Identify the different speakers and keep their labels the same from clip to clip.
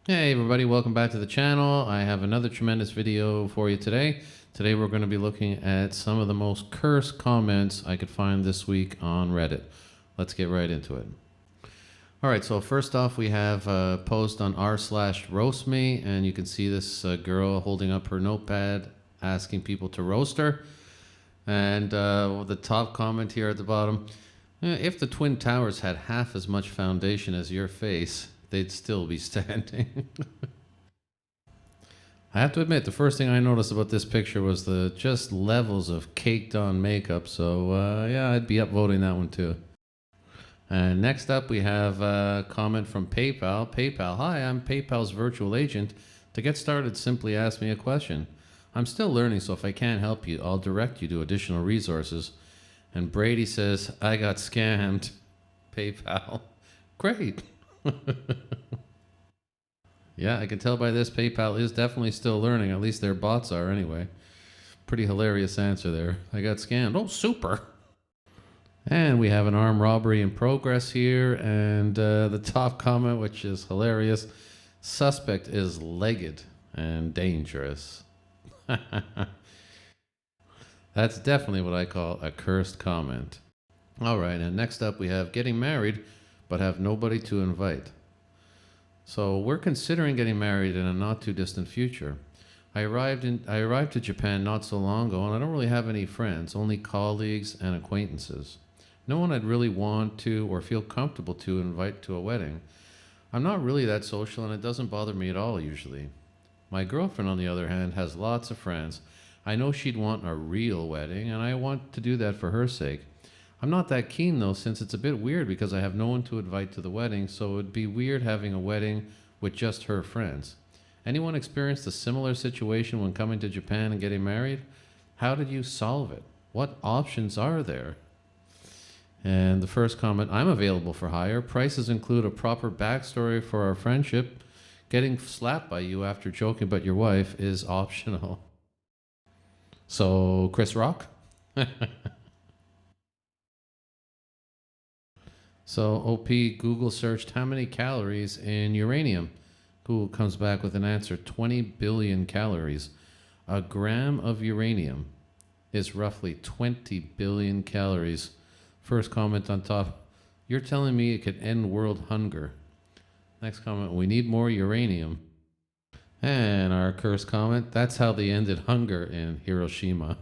Speaker 1: Hey everybody, welcome back to the channel. I have another tremendous video for you today. Today we're going to be looking at some of the most cursed comments I could find this week on Reddit. Let's get right into it. Alright, so first off we have a post on r/roastme, and you can see this girl holding up her notepad asking people to roast her. And the top comment here at the bottom, if the Twin Towers had half as much foundation as your face, they'd still be standing. I have to admit, the first thing I noticed about this picture was the just levels of caked on makeup. So yeah, I'd be upvoting that one too. And next up, we have a comment from PayPal. PayPal, hi, I'm PayPal's virtual agent. To get started, simply ask me a question. I'm still learning, so if I can't help you, I'll direct you to additional resources. And Brady says, I got scammed. PayPal. Great. Yeah, I can tell by this PayPal is definitely still learning. At least their bots are anyway. Pretty hilarious answer there. I got scammed. Oh, super. And we have an armed robbery in progress here. And the top comment, which is hilarious. Suspect is legged and dangerous. That's definitely what I call a cursed comment. All right, and next up we have getting married but have nobody to invite. So we're considering getting married in a not too distant future. I arrived to Japan not so long ago, and I don't really have any friends, only colleagues and acquaintances. No one I'd really want to or feel comfortable to invite to a wedding. I'm not really that social, and it doesn't bother me at all usually. My girlfriend, on the other hand, has lots of friends. I know she'd want a real wedding, and I want to do that for her sake. I'm not that keen though, since it's a bit weird because I have no one to invite to the wedding, so it'd be weird having a wedding with just her friends. Anyone experienced a similar situation when coming to Japan and getting married? How did you solve it? What options are there? And the first comment, I'm available for hire. Prices include a proper backstory for our friendship. Getting slapped by you after joking about your wife is optional. So, Chris Rock? So OP Google searched how many calories in uranium. Google comes back with an answer 20 billion calories. A gram of uranium is roughly 20 billion calories. First comment on top, you're telling me it could end world hunger. Next comment, we need more uranium. And our cursed comment, that's how they ended hunger in Hiroshima.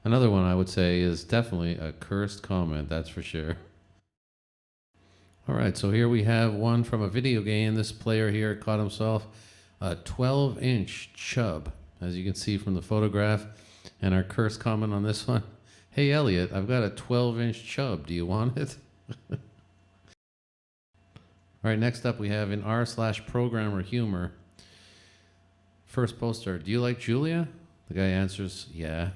Speaker 1: Another one I would say is definitely a cursed comment, that's for sure. All right, so here we have one from a video game. This player here caught himself a 12-inch chub, as you can see from the photograph. And our cursed comment on this one, hey Elliot, I've got a 12-inch chub. Do you want it? All right, next up we have in r/programmer humor. First poster, do you like Julia? The guy answers, yeah.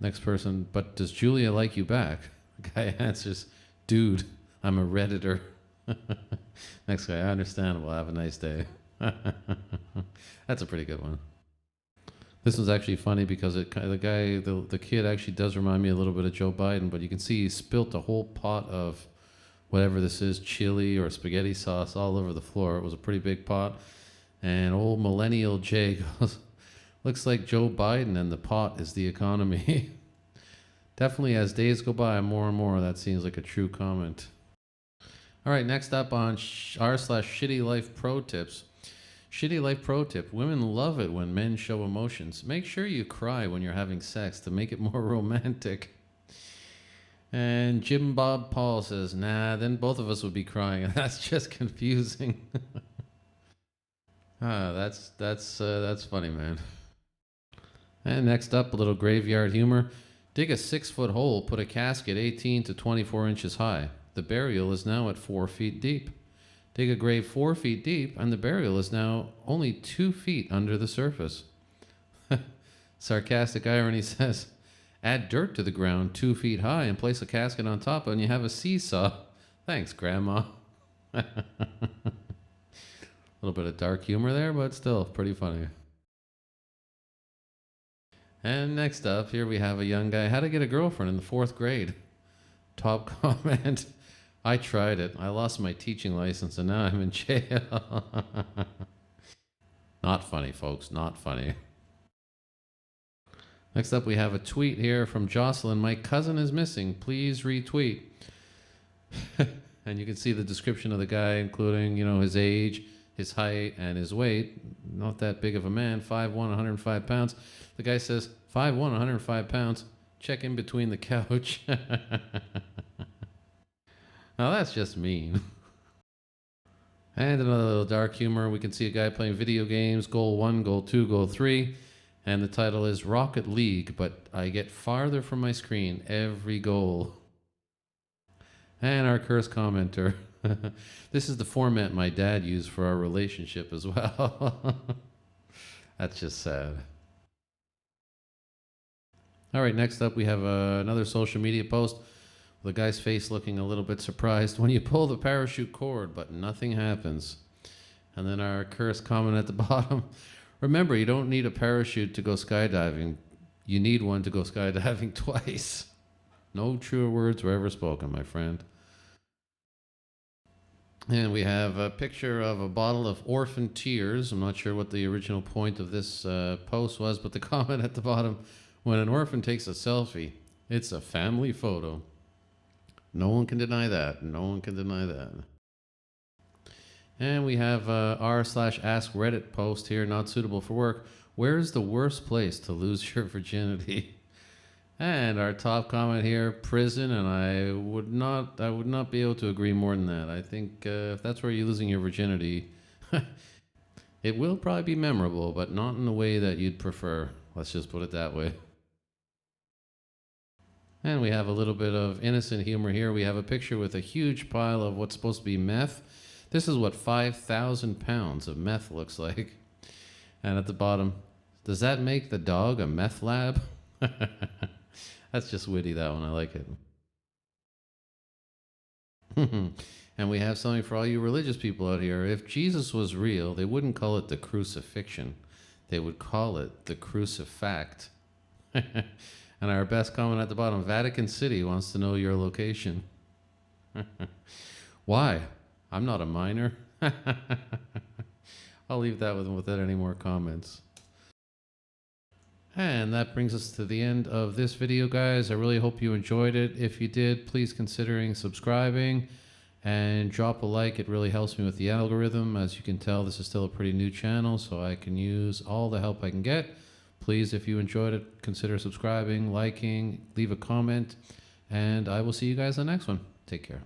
Speaker 1: Next person, but does Julia like you back? The guy answers, dude, I'm a Redditor. Next guy, understandable. Have a nice day. That's a pretty good one. This was actually funny because the kid actually does remind me a little bit of Joe Biden, but you can see he spilt a whole pot of whatever this is, chili or spaghetti sauce all over the floor. It was a pretty big pot. And old millennial Jay goes, looks like Joe Biden and the pot is the economy. Definitely as days go by, more and more that seems like a true comment. All right, next up on r/shitty life pro tips. Shitty life pro tip. Women love it when men show emotions. Make sure you cry when you're having sex to make it more romantic. And Jim Bob Paul says, nah, then both of us would be crying, and that's just confusing. That's funny, man. And next up, a little graveyard humor. Dig a 6-foot hole, put a casket 18 to 24 inches high. The burial is now at 4 feet deep. Dig a grave 4 feet deep, and the burial is now only 2 feet under the surface. Sarcastic irony says, add dirt to the ground 2 feet high and place a casket on top, and you have a seesaw. Thanks, Grandma. A little bit of dark humor there, but still pretty funny. And next up, here we have a young guy. How to get a girlfriend in the 4th grade. Top comment. I tried it. I lost my teaching license and now I'm in jail. Not funny, folks. Not funny. Next up, we have a tweet here from Jocelyn. My cousin is missing. Please retweet. And you can see the description of the guy, including, his age, his height, and his weight. Not that big of a man, 5'1", 105 pounds. The guy says, 5'1", 105 pounds. Check in between the couch. Now that's just mean. And another little dark humor. We can see a guy playing video games. Goal 1, goal 2, goal 3. And the title is Rocket League, but I get farther from my screen every goal. And our cursed commenter. This is the format my dad used for our relationship as well. That's just sad. All right, next up we have another social media post. The guy's face looking a little bit surprised when you pull the parachute cord, but nothing happens. And then our cursed comment at the bottom. Remember, you don't need a parachute to go skydiving. You need one to go skydiving twice. No truer words were ever spoken, my friend. And we have a picture of a bottle of Orphan Tears. I'm not sure what the original point of this post was, but the comment at the bottom, when an orphan takes a selfie, it's a family photo. No one can deny that. No one can deny that. And we have r/ask Reddit post here, not suitable for work. Where is the worst place to lose your virginity? And our top comment here, prison, and I would not be able to agree more than that. I think if that's where you're losing your virginity, it will probably be memorable, but not in the way that you'd prefer. Let's just put it that way. And we have a little bit of innocent humor here. We have a picture with a huge pile of what's supposed to be meth. This is what 5,000 pounds of meth looks like. And at the bottom, does that make the dog a meth lab? That's just witty, that one. I like it. And we have something for all you religious people out here. If Jesus was real, they wouldn't call it the crucifixion. They would call it the crucifact. And our best comment at the bottom, Vatican City wants to know your location. Why? I'm not a minor. I'll leave that without any more comments. And that brings us to the end of this video, guys. I really hope you enjoyed it. If you did, please consider subscribing and drop a like. It really helps me with the algorithm. As you can tell, this is still a pretty new channel, so I can use all the help I can get. Please, if you enjoyed it, consider subscribing, liking, leave a comment, and I will see you guys on the next one. Take care.